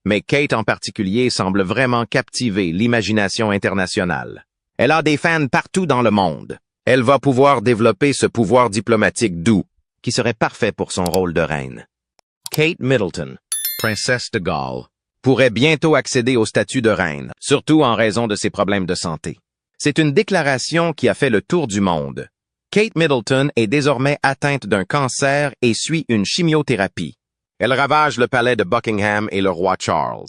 Mais Kate en particulier semble vraiment captiver l'imagination internationale. Elle a des fans partout dans le monde. Elle va pouvoir développer ce pouvoir diplomatique doux, qui serait parfait pour son rôle de reine. Kate Middleton, princesse de Galles, pourrait bientôt accéder au statut de reine, surtout en raison de ses problèmes de santé. C'est une déclaration qui a fait le tour du monde. Kate Middleton est désormais atteinte d'un cancer et suit une chimiothérapie. Elle ravage le palais de Buckingham et le roi Charles.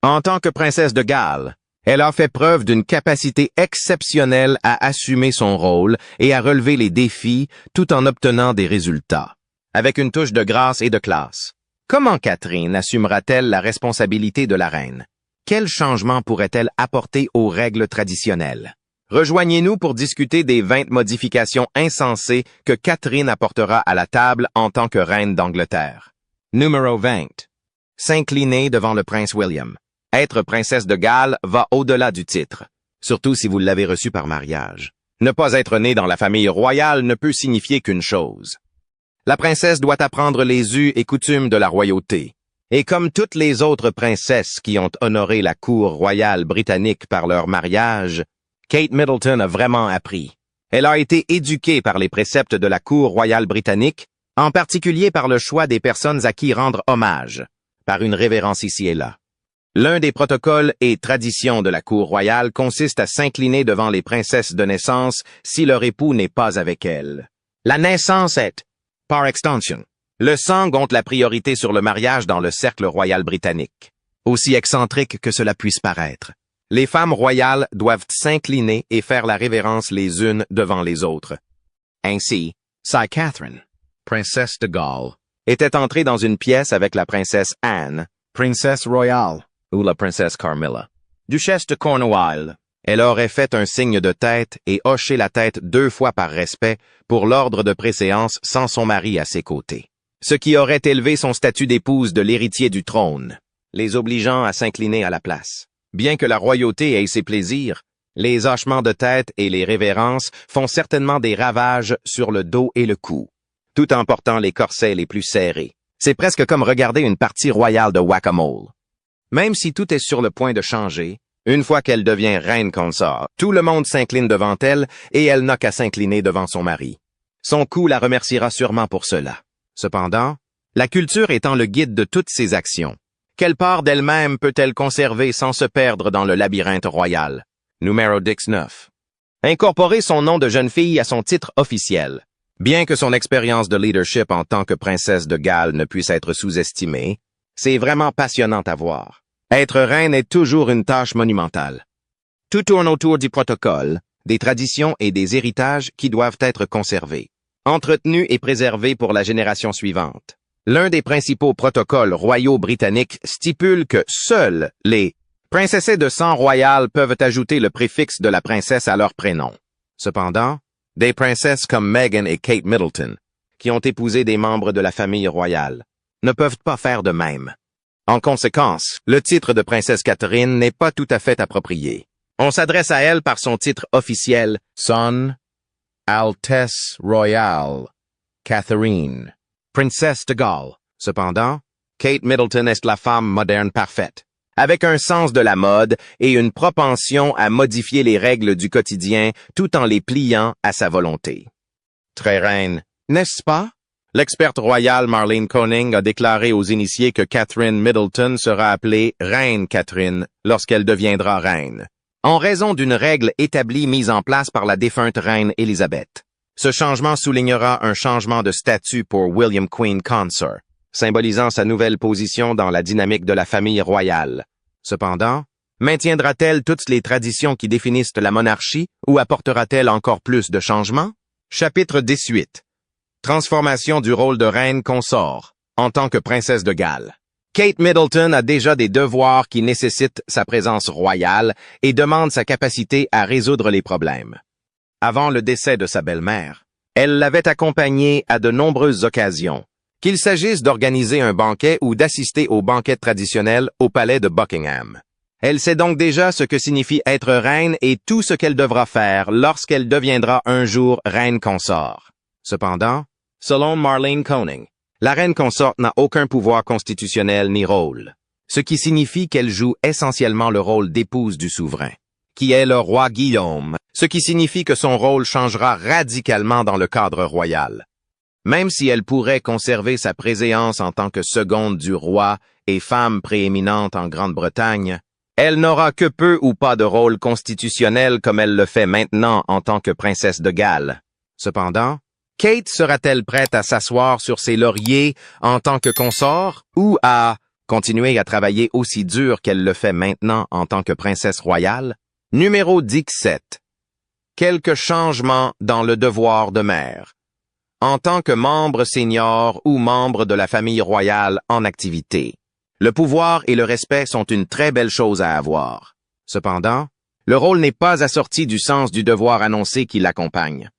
En tant que princesse de Galles, elle a fait preuve d'une capacité exceptionnelle à assumer son rôle et à relever les défis tout en obtenant des résultats, avec une touche de grâce et de classe. Comment Catherine assumera-t-elle la responsabilité de la reine? Quel changement pourrait-elle apporter aux règles traditionnelles? Rejoignez-nous pour discuter des 20 modifications insensées que Catherine apportera à la table en tant que reine d'Angleterre. Numéro 20. S'incliner devant le prince William. Être princesse de Galles va au-delà du titre, surtout si vous l'avez reçu par mariage. Ne pas être née dans la famille royale ne peut signifier qu'une chose. La princesse doit apprendre les us et coutumes de la royauté. Et comme toutes les autres princesses qui ont honoré la cour royale britannique par leur mariage, Kate Middleton a vraiment appris. Elle a été éduquée par les préceptes de la cour royale britannique, en particulier par le choix des personnes à qui rendre hommage, par une révérence ici et là. L'un des protocoles et traditions de la cour royale consiste à s'incliner devant les princesses de naissance si leur époux n'est pas avec elles. La naissance est, par extension, le sang ont la priorité sur le mariage dans le cercle royal britannique. Aussi excentrique que cela puisse paraître, les femmes royales doivent s'incliner et faire la révérence les unes devant les autres. Ainsi, Sir Catherine, princesse de Galles, était entrée dans une pièce avec la princesse Anne, princesse royale, ou la princesse Carmilla, duchesse de Cornouailles. Elle aurait fait un signe de tête et hoché la tête 2 fois par respect pour l'ordre de préséance sans son mari à ses côtés, ce qui aurait élevé son statut d'épouse de l'héritier du trône, les obligeant à s'incliner à la place. Bien que la royauté ait ses plaisirs, les hochements de tête et les révérences font certainement des ravages sur le dos et le cou, tout en portant les corsets les plus serrés. C'est presque comme regarder une partie royale de whack-a-mole. Même si tout est sur le point de changer, une fois qu'elle devient reine consort, tout le monde s'incline devant elle et elle n'a qu'à s'incliner devant son mari. Son cou la remerciera sûrement pour cela. Cependant, la culture étant le guide de toutes ses actions, quelle part d'elle-même peut-elle conserver sans se perdre dans le labyrinthe royal? Numéro 19. Incorporer son nom de jeune fille à son titre officiel. Bien que son expérience de leadership en tant que princesse de Galles ne puisse être sous-estimée, c'est vraiment passionnant à voir. Être reine est toujours une tâche monumentale. Tout tourne autour du protocole, des traditions et des héritages qui doivent être conservés, entretenus et préservés pour la génération suivante. L'un des principaux protocoles royaux britanniques stipule que seuls les princesses de sang royal peuvent ajouter le préfixe de la princesse à leur prénom. Cependant, des princesses comme Meghan et Kate Middleton, qui ont épousé des membres de la famille royale, ne peuvent pas faire de même. En conséquence, le titre de princesse Catherine n'est pas tout à fait approprié. On s'adresse à elle par son titre officiel, Son Altesse Royale Catherine, princesse de Galles. Cependant, Kate Middleton est la femme moderne parfaite, avec un sens de la mode et une propension à modifier les règles du quotidien tout en les pliant à sa volonté. Très reine, n'est-ce pas? L'experte royale Marlene Koning a déclaré aux initiés que Catherine Middleton sera appelée Reine Catherine lorsqu'elle deviendra reine, en raison d'une règle établie mise en place par la défunte reine Élisabeth. Ce changement soulignera un changement de statut pour William Queen Consort, symbolisant sa nouvelle position dans la dynamique de la famille royale. Cependant, maintiendra-t-elle toutes les traditions qui définissent la monarchie ou apportera-t-elle encore plus de changements? Chapitre 18. Transformation du rôle de reine consort en tant que princesse de Galles. Kate Middleton a déjà des devoirs qui nécessitent sa présence royale et demandent sa capacité à résoudre les problèmes. Avant le décès de sa belle-mère, elle l'avait accompagnée à de nombreuses occasions, qu'il s'agisse d'organiser un banquet ou d'assister au banquet traditionnel au palais de Buckingham. Elle sait donc déjà ce que signifie être reine et tout ce qu'elle devra faire lorsqu'elle deviendra un jour reine consort. Cependant, selon Marlene Koning, la reine consorte n'a aucun pouvoir constitutionnel ni rôle. ce qui signifie qu'elle joue essentiellement le rôle d'épouse du souverain, qui est le roi Guillaume, ce qui signifie que son rôle changera radicalement dans le cadre royal. Même si elle pourrait conserver sa préséance en tant que seconde du roi et femme prééminente en Grande-Bretagne, elle n'aura que peu ou pas de rôle constitutionnel comme elle le fait maintenant en tant que princesse de Galles. Cependant, Kate sera-t-elle prête à s'asseoir sur ses lauriers en tant que consort ou à continuer à travailler aussi dur qu'elle le fait maintenant en tant que princesse royale? Numéro 17. Quelques changements dans le devoir de mère. En tant que membre senior ou membre de la famille royale en activité, le pouvoir et le respect sont une très belle chose à avoir. Cependant, le rôle n'est pas assorti du sens du devoir annoncé qui l'accompagne.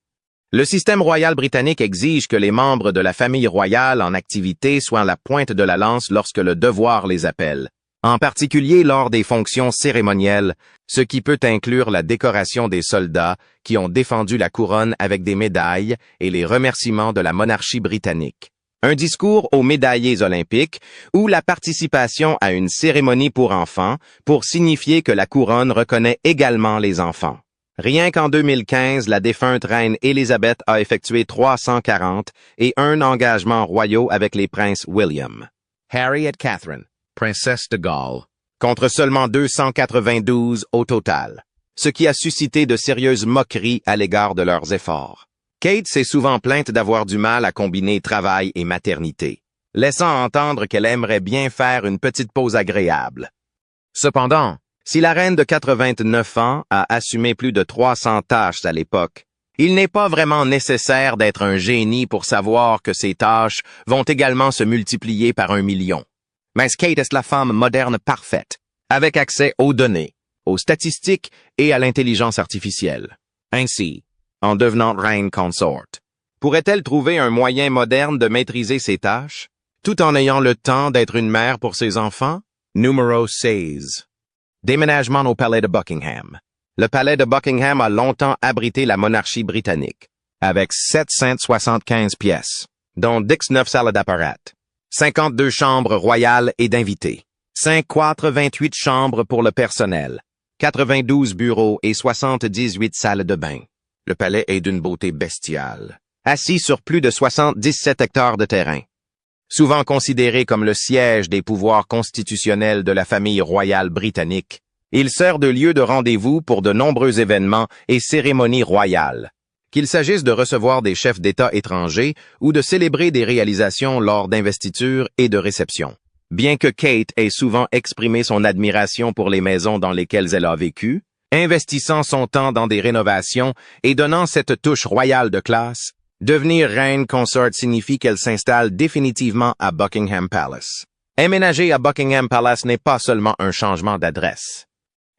Le système royal britannique exige que les membres de la famille royale en activité soient à la pointe de la lance lorsque le devoir les appelle, en particulier lors des fonctions cérémonielles, ce qui peut inclure la décoration des soldats qui ont défendu la couronne avec des médailles et les remerciements de la monarchie britannique, un discours aux médaillés olympiques ou la participation à une cérémonie pour enfants pour signifier que la couronne reconnaît également les enfants. Rien qu'en 2015, la défunte reine Élisabeth a effectué 340 et un engagement royaux avec les princes William, Harry et Catherine, princesse de Galles, contre seulement 292 au total, ce qui a suscité de sérieuses moqueries à l'égard de leurs efforts. Kate s'est souvent plainte d'avoir du mal à combiner travail et maternité, laissant entendre qu'elle aimerait bien faire une petite pause agréable. Cependant, si la reine de 89 ans a assumé plus de 300 tâches à l'époque, il n'est pas vraiment nécessaire d'être un génie pour savoir que ces tâches vont également se multiplier par 1 million. Mais Kate est la femme moderne parfaite, avec accès aux données, aux statistiques et à l'intelligence artificielle. Ainsi, en devenant reine consort, pourrait-elle trouver un moyen moderne de maîtriser ses tâches, tout en ayant le temps d'être une mère pour ses enfants? Numéro 16. Déménagement au palais de Buckingham. Le palais de Buckingham a longtemps abrité la monarchie britannique, avec 775 pièces, dont 19 salles d'apparat, 52 chambres royales et d'invités, 28 chambres pour le personnel, 92 bureaux et 78 salles de bain. Le palais est d'une beauté bestiale, assis sur plus de 77 hectares de terrain. Souvent considéré comme le siège des pouvoirs constitutionnels de la famille royale britannique, il sert de lieu de rendez-vous pour de nombreux événements et cérémonies royales, qu'il s'agisse de recevoir des chefs d'État étrangers ou de célébrer des réalisations lors d'investitures et de réceptions. Bien que Kate ait souvent exprimé son admiration pour les maisons dans lesquelles elle a vécu, investissant son temps dans des rénovations et donnant cette touche royale de classe, devenir reine consort signifie qu'elle s'installe définitivement à Buckingham Palace. Emménager à Buckingham Palace n'est pas seulement un changement d'adresse.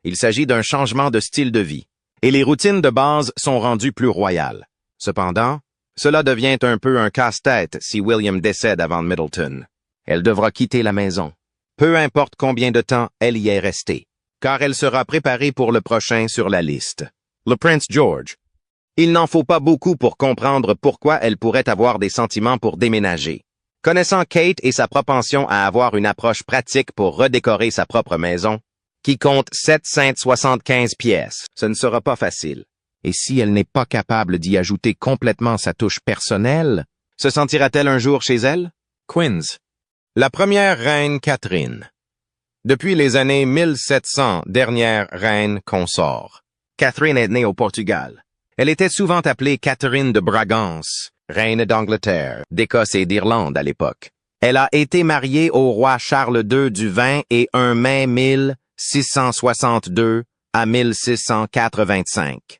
Il s'agit d'un changement de style de vie, et les routines de base sont rendues plus royales. Cependant, cela devient un peu un casse-tête si William décède avant Middleton. Elle devra quitter la maison, peu importe combien de temps elle y est restée, car elle sera préparée pour le prochain sur la liste, le prince George. Il n'en faut pas beaucoup pour comprendre pourquoi elle pourrait avoir des sentiments pour déménager. Connaissant Kate et sa propension à avoir une approche pratique pour redécorer sa propre maison, qui compte 775 pièces, ce ne sera pas facile. Et si elle n'est pas capable d'y ajouter complètement sa touche personnelle, se sentira-t-elle un jour chez elle? Queens. La première reine Catherine. Depuis les années 1700, dernière reine consort. Catherine est née au Portugal. Elle était souvent appelée Catherine de Bragance, reine d'Angleterre, d'Écosse et d'Irlande à l'époque. Elle a été mariée au roi Charles II du 20 et 1 mai 1662 à 1685.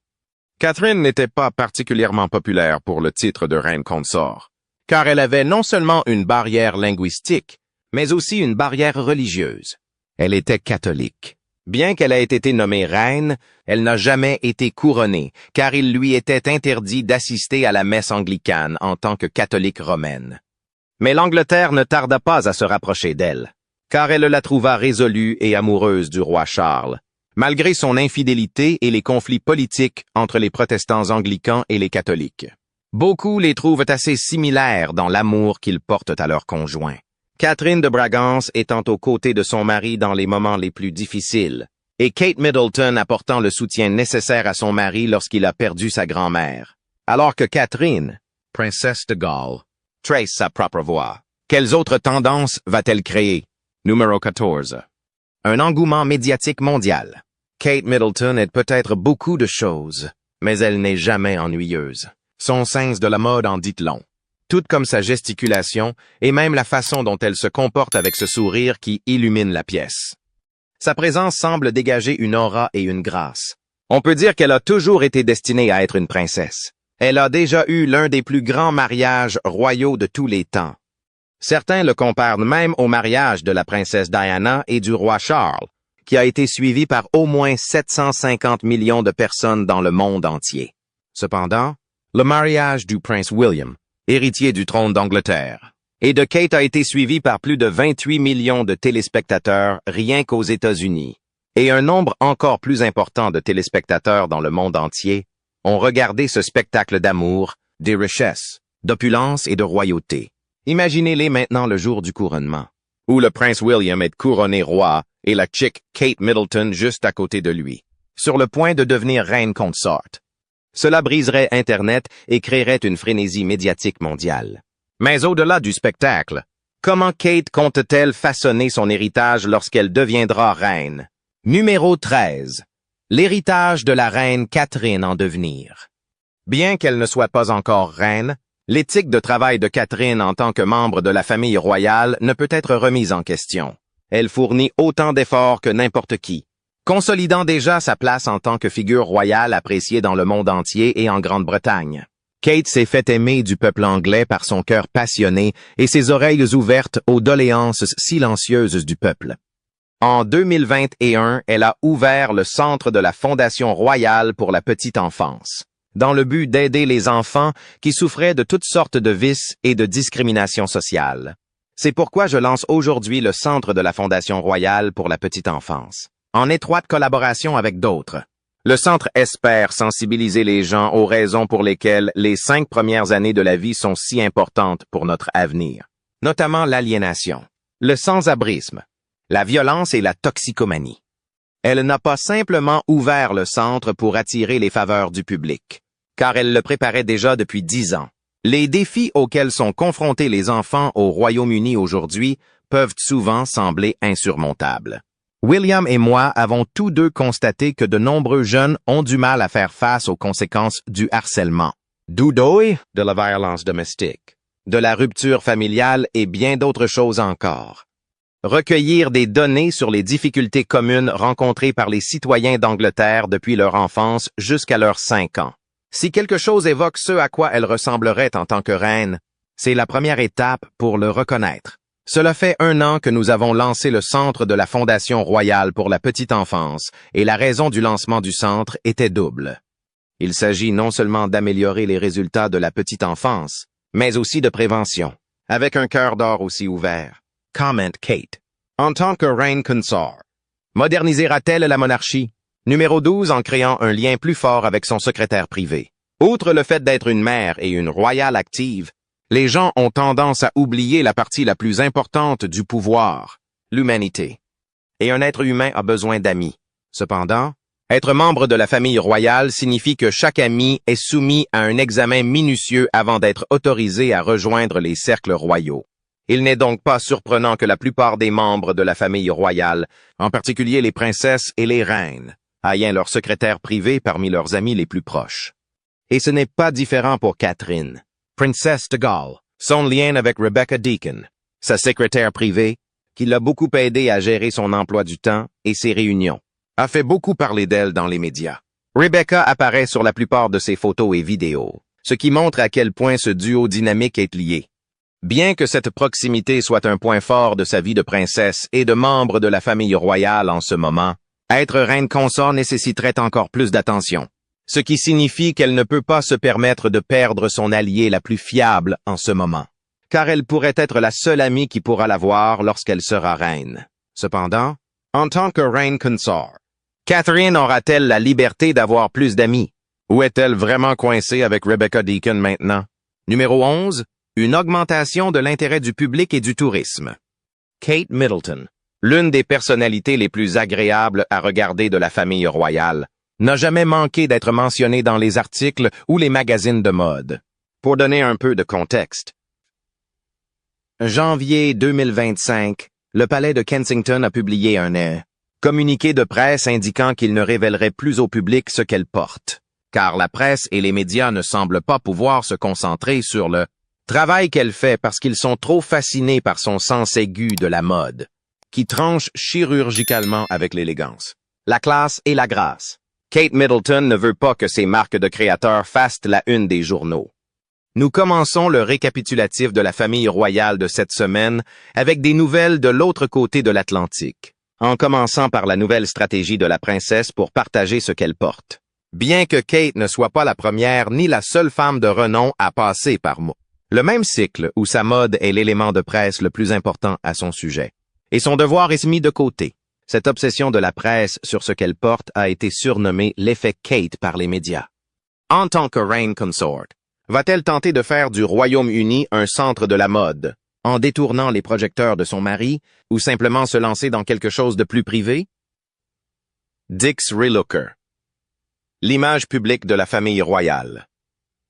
Catherine n'était pas particulièrement populaire pour le titre de reine consort, car elle avait non seulement une barrière linguistique, mais aussi une barrière religieuse. Elle était catholique. Bien qu'elle ait été nommée reine, elle n'a jamais été couronnée, car il lui était interdit d'assister à la messe anglicane en tant que catholique romaine. Mais l'Angleterre ne tarda pas à se rapprocher d'elle, car elle la trouva résolue et amoureuse du roi Charles, malgré son infidélité et les conflits politiques entre les protestants anglicans et les catholiques. Beaucoup les trouvent assez similaires dans l'amour qu'ils portent à leur conjoint, Catherine de Bragance étant aux côtés de son mari dans les moments les plus difficiles, et Kate Middleton apportant le soutien nécessaire à son mari lorsqu'il a perdu sa grand-mère. Alors que Catherine, princesse de Galles, trace sa propre voie. Quelles autres tendances va-t-elle créer? Numéro 14. Un engouement médiatique mondial. Kate Middleton est peut-être beaucoup de choses, mais elle n'est jamais ennuyeuse. Son sens de la mode en dit long. Tout comme sa gesticulation et même la façon dont elle se comporte avec ce sourire qui illumine la pièce. Sa présence semble dégager une aura et une grâce. On peut dire qu'elle a toujours été destinée à être une princesse. Elle a déjà eu l'un des plus grands mariages royaux de tous les temps. Certains le comparent même au mariage de la princesse Diana et du roi Charles, qui a été suivi par au moins 750 millions de personnes dans le monde entier. Cependant, le mariage du prince William, héritier du trône d'Angleterre, et de Kate a été suivi par plus de 28 millions de téléspectateurs rien qu'aux États-Unis, et un nombre encore plus important de téléspectateurs dans le monde entier ont regardé ce spectacle d'amour, des richesses, d'opulence et de royauté. Imaginez-les maintenant le jour du couronnement, où le prince William est couronné roi et la chick Kate Middleton juste à côté de lui, sur le point de devenir reine consorte. Cela briserait Internet et créerait une frénésie médiatique mondiale. Mais au-delà du spectacle, comment Kate compte-t-elle façonner son héritage lorsqu'elle deviendra reine? Numéro 13. L'héritage de la reine Catherine en devenir. Bien qu'elle ne soit pas encore reine, l'éthique de travail de Catherine en tant que membre de la famille royale ne peut être remise en question. Elle fournit autant d'efforts que n'importe qui, consolidant déjà sa place en tant que figure royale appréciée dans le monde entier et en Grande-Bretagne. Kate s'est fait aimer du peuple anglais par son cœur passionné et ses oreilles ouvertes aux doléances silencieuses du peuple. En 2021, elle a ouvert le centre de la Fondation royale pour la petite enfance, dans le but d'aider les enfants qui souffraient de toutes sortes de vices et de discrimination sociale. C'est pourquoi je lance aujourd'hui le centre de la Fondation royale pour la petite enfance, en étroite collaboration avec d'autres. Le centre espère sensibiliser les gens aux raisons pour lesquelles les 5 premières années de la vie sont si importantes pour notre avenir, notamment l'aliénation, le sans-abrisme, la violence et la toxicomanie. Elle n'a pas simplement ouvert le centre pour attirer les faveurs du public, car elle le préparait déjà depuis 10 ans. Les défis auxquels sont confrontés les enfants au Royaume-Uni aujourd'hui peuvent souvent sembler insurmontables. William et moi avons tous deux constaté que de nombreux jeunes ont du mal à faire face aux conséquences du harcèlement, du deuil, de la violence domestique, de la rupture familiale et bien d'autres choses encore. Recueillir des données sur les difficultés communes rencontrées par les citoyens d'Angleterre depuis leur enfance jusqu'à leurs 5 ans. Si quelque chose évoque ce à quoi elle ressemblerait en tant que reine, c'est la première étape pour le reconnaître. Cela fait 1 an que nous avons lancé le centre de la Fondation royale pour la petite enfance, et la raison du lancement du centre était double. Il s'agit non seulement d'améliorer les résultats de la petite enfance, mais aussi de prévention, avec un cœur d'or aussi ouvert. Comment Kate. En tant que reine consort, modernisera-t-elle la monarchie? Numéro 12 en créant un lien plus fort avec son secrétaire privé. Outre le fait d'être une mère et une royale active, les gens ont tendance à oublier la partie la plus importante du pouvoir, l'humanité. Et un être humain a besoin d'amis. Cependant, être membre de la famille royale signifie que chaque ami est soumis à un examen minutieux avant d'être autorisé à rejoindre les cercles royaux. Il n'est donc pas surprenant que la plupart des membres de la famille royale, en particulier les princesses et les reines, aient leur secrétaire privé parmi leurs amis les plus proches. Et ce n'est pas différent pour Catherine, princesse de Galles, son lien avec Rebecca Deakin, sa secrétaire privée, qui l'a beaucoup aidé à gérer son emploi du temps et ses réunions, a fait beaucoup parler d'elle dans les médias. Rebecca apparaît sur la plupart de ses photos et vidéos, ce qui montre à quel point ce duo dynamique est lié. Bien que cette proximité soit un point fort de sa vie de princesse et de membre de la famille royale en ce moment, être reine consort nécessiterait encore plus d'attention, ce qui signifie qu'elle ne peut pas se permettre de perdre son alliée la plus fiable en ce moment, car elle pourrait être la seule amie qui pourra la voir lorsqu'elle sera reine. Cependant, en tant que reine consort, Catherine aura-t-elle la liberté d'avoir plus d'amis? Ou est-elle vraiment coincée avec Rebecca Deakin maintenant? Numéro 11. Une augmentation de l'intérêt du public et du tourisme. Kate Middleton, l'une des personnalités les plus agréables à regarder de la famille royale, n'a jamais manqué d'être mentionnée dans les articles ou les magazines de mode. Pour donner un peu de contexte. Janvier 2025, le palais de Kensington a publié un communiqué de presse indiquant qu'il ne révélerait plus au public ce qu'elle porte, car la presse et les médias ne semblent pas pouvoir se concentrer sur le travail qu'elle fait parce qu'ils sont trop fascinés par son sens aigu de la mode, qui tranche chirurgicalement avec l'élégance, la classe et la grâce. Kate Middleton ne veut pas que ses marques de créateurs fassent la une des journaux. Nous commençons le récapitulatif de la famille royale de cette semaine avec des nouvelles de l'autre côté de l'Atlantique, en commençant par la nouvelle stratégie de la princesse pour partager ce qu'elle porte. Bien que Kate ne soit pas la première ni la seule femme de renom à passer par le même cycle où sa mode est l'élément de presse le plus important à son sujet, et son devoir est mis de côté. Cette obsession de la presse sur ce qu'elle porte a été surnommée l'effet Kate par les médias. En tant que reine consort, va-t-elle tenter de faire du Royaume-Uni un centre de la mode, en détournant les projecteurs de son mari, ou simplement se lancer dans quelque chose de plus privé? Dick's Relooker. L'image publique de la famille royale.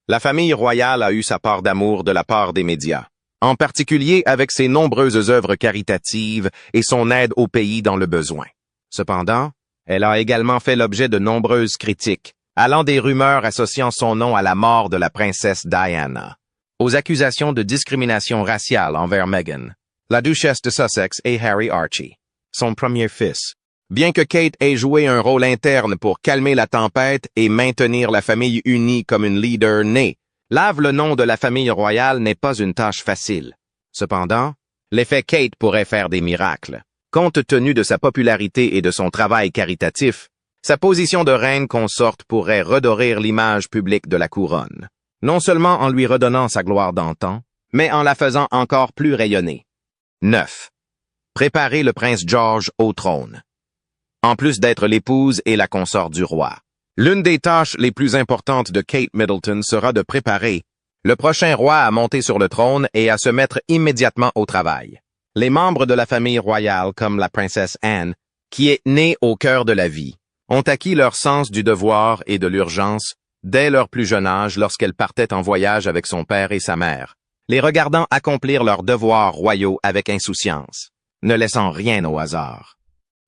La famille royale a eu sa part d'amour de la part des médias, en particulier avec ses nombreuses œuvres caritatives et son aide au pays dans le besoin. Cependant, elle a également fait l'objet de nombreuses critiques, allant des rumeurs associant son nom à la mort de la princesse Diana, aux accusations de discrimination raciale envers Meghan, la duchesse de Sussex et Harry Archie, son premier fils. Bien que Kate ait joué un rôle interne pour calmer la tempête et maintenir la famille unie comme une leader née, lave le nom de la famille royale n'est pas une tâche facile. Cependant, l'effet Kate pourrait faire des miracles. Compte tenu de sa popularité et de son travail caritatif, sa position de reine consorte pourrait redorer l'image publique de la couronne, non seulement en lui redonnant sa gloire d'antan, mais en la faisant encore plus rayonner. 9. Préparer le prince George au trône. En plus d'être l'épouse et la consort du roi, l'une des tâches les plus importantes de Kate Middleton sera de préparer le prochain roi à monter sur le trône et à se mettre immédiatement au travail. Les membres de la famille royale, comme la princesse Anne, qui est née au cœur de la vie, ont acquis leur sens du devoir et de l'urgence dès leur plus jeune âge lorsqu'elle partait en voyage avec son père et sa mère, les regardant accomplir leurs devoirs royaux avec insouciance, ne laissant rien au hasard.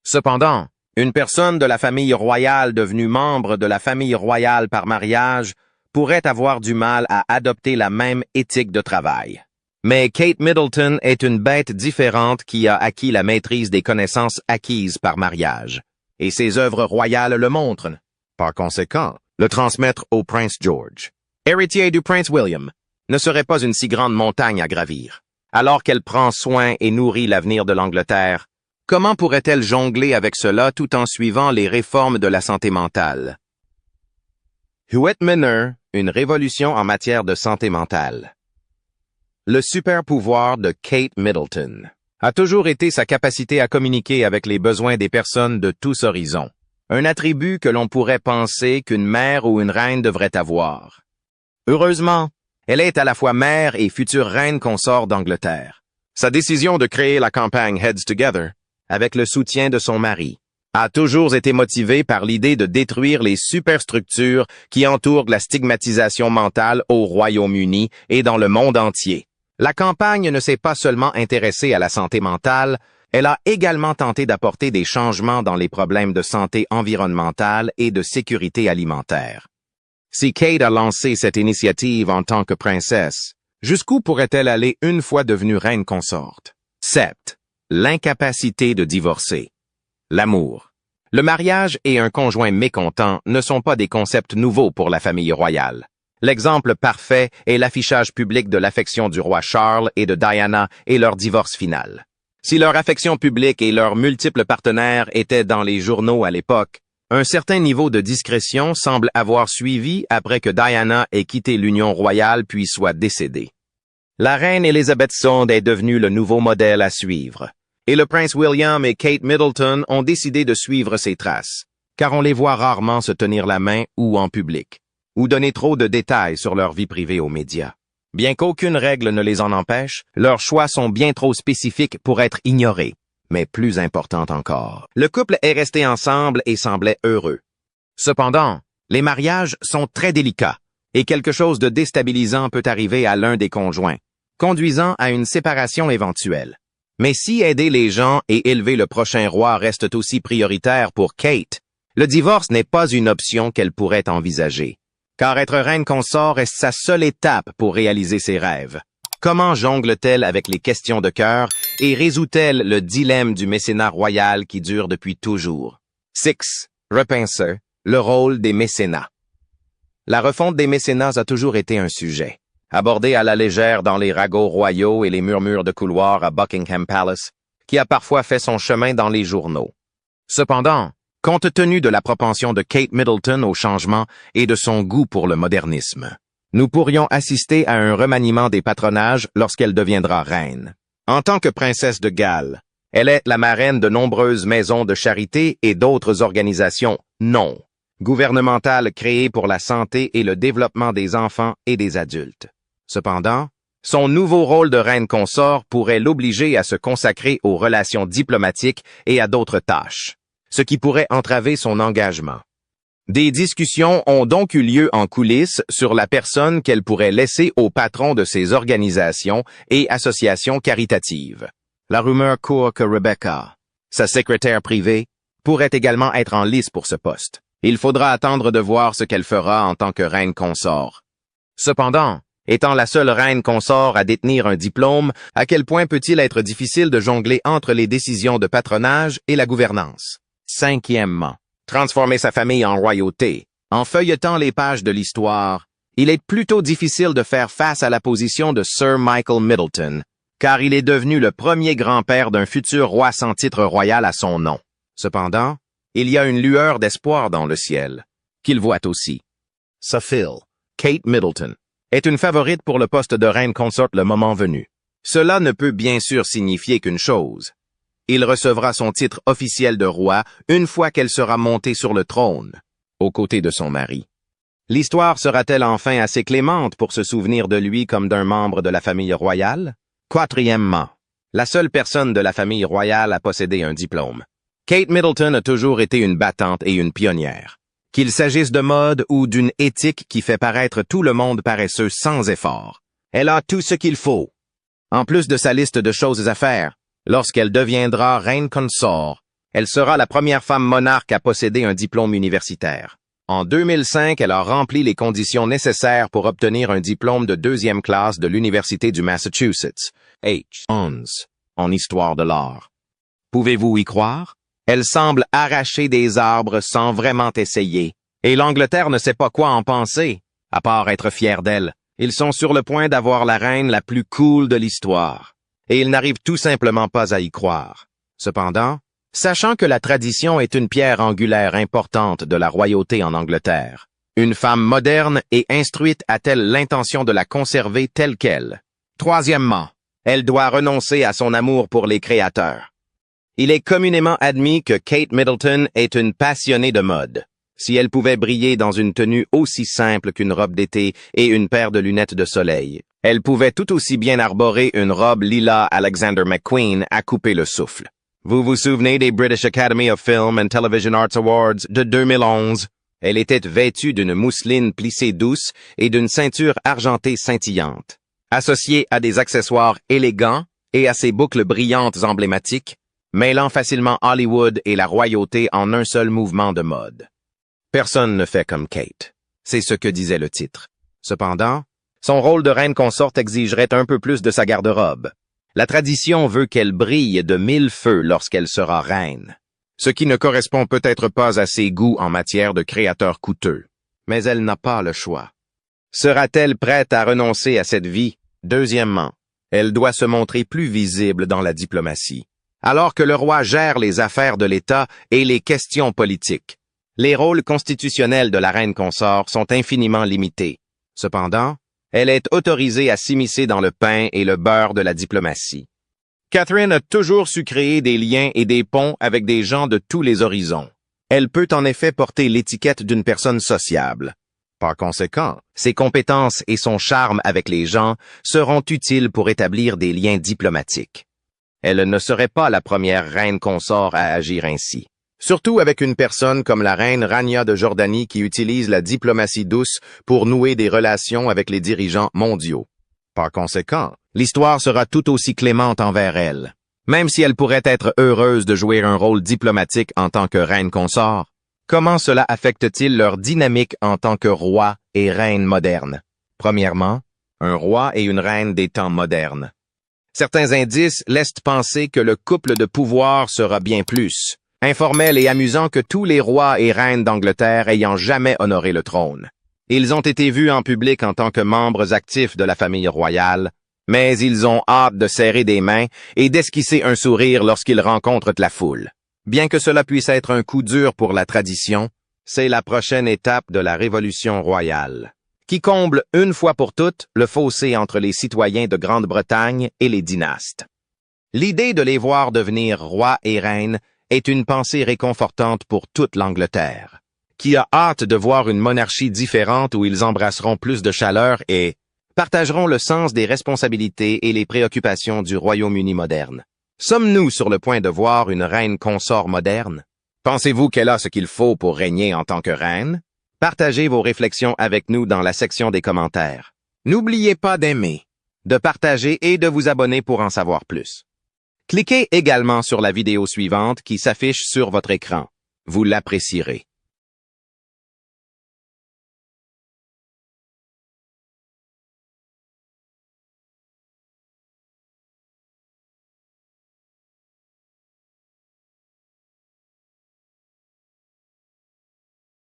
Cependant, une personne de la famille royale devenue membre de la famille royale par mariage pourrait avoir du mal à adopter la même éthique de travail. Mais Kate Middleton est une bête différente qui a acquis la maîtrise des connaissances acquises par mariage, et ses œuvres royales le montrent. Par conséquent, le transmettre au prince George, héritier du prince William, ne serait pas une si grande montagne à gravir. Alors qu'elle prend soin et nourrit l'avenir de l'Angleterre, comment pourrait-elle jongler avec cela tout en suivant les réformes de la santé mentale? Huet Minor, une révolution en matière de santé mentale. Le super pouvoir de Kate Middleton a toujours été sa capacité à communiquer avec les besoins des personnes de tous horizons, un attribut que l'on pourrait penser qu'une mère ou une reine devrait avoir. Heureusement, elle est à la fois mère et future reine consort d'Angleterre. Sa décision de créer la campagne Heads Together, avec le soutien de son mari, a toujours été motivée par l'idée de détruire les superstructures qui entourent la stigmatisation mentale au Royaume-Uni et dans le monde entier. La campagne ne s'est pas seulement intéressée à la santé mentale, elle a également tenté d'apporter des changements dans les problèmes de santé environnementale et de sécurité alimentaire. Si Kate a lancé cette initiative en tant que princesse, jusqu'où pourrait-elle aller une fois devenue reine consorte? 7. L'incapacité de divorcer. L'amour. Le mariage et un conjoint mécontent ne sont pas des concepts nouveaux pour la famille royale. L'exemple parfait est l'affichage public de l'affection du roi Charles et de Diana et leur divorce final. Si leur affection publique et leurs multiples partenaires étaient dans les journaux à l'époque, un certain niveau de discrétion semble avoir suivi après que Diana ait quitté l'Union royale puis soit décédée. La reine Elizabeth II est devenue le nouveau modèle à suivre, et le prince William et Kate Middleton ont décidé de suivre ses traces, car on les voit rarement se tenir la main ou en public, ou donner trop de détails sur leur vie privée aux médias. Bien qu'aucune règle ne les en empêche, leurs choix sont bien trop spécifiques pour être ignorés. Mais plus important encore, le couple est resté ensemble et semblait heureux. Cependant, les mariages sont très délicats et quelque chose de déstabilisant peut arriver à l'un des conjoints, conduisant à une séparation éventuelle. Mais si aider les gens et élever le prochain roi reste aussi prioritaire pour Kate, le divorce n'est pas une option qu'elle pourrait envisager. Car être reine consort reste sa seule étape pour réaliser ses rêves. Comment jongle-t-elle avec les questions de cœur et résout-elle le dilemme du mécénat royal qui dure depuis toujours? 6. Repincer, le rôle des mécénats. La refonte des mécénats a toujours été un sujet, abordé à la légère dans les ragots royaux et les murmures de couloir à Buckingham Palace, qui a parfois fait son chemin dans les journaux. Cependant, compte tenu de la propension de Kate Middleton au changement et de son goût pour le modernisme, nous pourrions assister à un remaniement des patronages lorsqu'elle deviendra reine. En tant que princesse de Galles, elle est la marraine de nombreuses maisons de charité et d'autres organisations non gouvernementales créées pour la santé et le développement des enfants et des adultes. Cependant, son nouveau rôle de reine consort pourrait l'obliger à se consacrer aux relations diplomatiques et à d'autres tâches, ce qui pourrait entraver son engagement. Des discussions ont donc eu lieu en coulisses sur la personne qu'elle pourrait laisser au patron de ces organisations et associations caritatives. La rumeur court que Rebecca, sa secrétaire privée, pourrait également être en lice pour ce poste. Il faudra attendre de voir ce qu'elle fera en tant que reine consort. Cependant, étant la seule reine consort à détenir un diplôme, à quel point peut-il être difficile de jongler entre les décisions de patronage et la gouvernance? 5e, transformer sa famille en royauté. En feuilletant les pages de l'histoire, il est plutôt difficile de faire face à la position de Sir Michael Middleton, car il est devenu le premier grand-père d'un futur roi sans titre royal à son nom. Cependant, il y a une lueur d'espoir dans le ciel, qu'il voit aussi. Sophie, Kate Middleton, est une favorite pour le poste de reine consort le moment venu. Cela ne peut bien sûr signifier qu'une chose. Il recevra son titre officiel de roi une fois qu'elle sera montée sur le trône, aux côtés de son mari. L'histoire sera-t-elle enfin assez clémente pour se souvenir de lui comme d'un membre de la famille royale? 4e, la seule personne de la famille royale à posséder un diplôme. Kate Middleton a toujours été une battante et une pionnière. Qu'il s'agisse de mode ou d'une éthique qui fait paraître tout le monde paresseux sans effort. Elle a tout ce qu'il faut. En plus de sa liste de choses à faire, lorsqu'elle deviendra reine consort, elle sera la première femme monarque à posséder un diplôme universitaire. En 2005, elle a rempli les conditions nécessaires pour obtenir un diplôme de 2e classe de l'Université du Massachusetts, H11, en histoire de l'art. Pouvez-vous y croire? Elle semble arracher des arbres sans vraiment essayer, et l'Angleterre ne sait pas quoi en penser, à part être fière d'elle. Ils sont sur le point d'avoir la reine la plus cool de l'histoire, et ils n'arrivent tout simplement pas à y croire. Cependant, sachant que la tradition est une pierre angulaire importante de la royauté en Angleterre, une femme moderne et instruite a-t-elle l'intention de la conserver telle qu'elle? 3e, elle doit renoncer à son amour pour les créateurs. Il est communément admis que Kate Middleton est une passionnée de mode. Si elle pouvait briller dans une tenue aussi simple qu'une robe d'été et une paire de lunettes de soleil, elle pouvait tout aussi bien arborer une robe lilas Alexander McQueen à couper le souffle. Vous vous souvenez des British Academy of Film and Television Arts Awards de 2011? Elle était vêtue d'une mousseline plissée douce et d'une ceinture argentée scintillante. Associée à des accessoires élégants et à ses boucles brillantes emblématiques, mêlant facilement Hollywood et la royauté en un seul mouvement de mode. Personne ne fait comme Kate. C'est ce que disait le titre. Cependant, son rôle de reine consort exigerait un peu plus de sa garde-robe. La tradition veut qu'elle brille de 1000 feux lorsqu'elle sera reine, ce qui ne correspond peut-être pas à ses goûts en matière de créateurs coûteux. Mais elle n'a pas le choix. Sera-t-elle prête à renoncer à cette vie? 2e, elle doit se montrer plus visible dans la diplomatie. Alors que le roi gère les affaires de l'État et les questions politiques, les rôles constitutionnels de la reine consort sont infiniment limités. Cependant, elle est autorisée à s'immiscer dans le pain et le beurre de la diplomatie. Catherine a toujours su créer des liens et des ponts avec des gens de tous les horizons. Elle peut en effet porter l'étiquette d'une personne sociable. Par conséquent, ses compétences et son charme avec les gens seront utiles pour établir des liens diplomatiques. Elle ne serait pas la première reine consort à agir ainsi. Surtout avec une personne comme la reine Rania de Jordanie qui utilise la diplomatie douce pour nouer des relations avec les dirigeants mondiaux. Par conséquent, l'histoire sera tout aussi clémente envers elle. Même si elle pourrait être heureuse de jouer un rôle diplomatique en tant que reine consort, comment cela affecte-t-il leur dynamique en tant que roi et reine modernes? Premièrement, un roi et une reine des temps modernes. Certains indices laissent penser que le couple de pouvoir sera bien plus informel et amusant que tous les rois et reines d'Angleterre ayant jamais honoré le trône. Ils ont été vus en public en tant que membres actifs de la famille royale, mais ils ont hâte de serrer des mains et d'esquisser un sourire lorsqu'ils rencontrent la foule. Bien que cela puisse être un coup dur pour la tradition, c'est la prochaine étape de la Révolution royale, qui comble une fois pour toutes le fossé entre les citoyens de Grande-Bretagne et les dynastes. L'idée de les voir devenir rois et reines est une pensée réconfortante pour toute l'Angleterre, qui a hâte de voir une monarchie différente où ils embrasseront plus de chaleur et partageront le sens des responsabilités et les préoccupations du Royaume-Uni moderne. Sommes-nous sur le point de voir une reine consort moderne? Pensez-vous qu'elle a ce qu'il faut pour régner en tant que reine? Partagez vos réflexions avec nous dans la section des commentaires. N'oubliez pas d'aimer, de partager et de vous abonner pour en savoir plus. Cliquez également sur la vidéo suivante qui s'affiche sur votre écran. Vous l'apprécierez.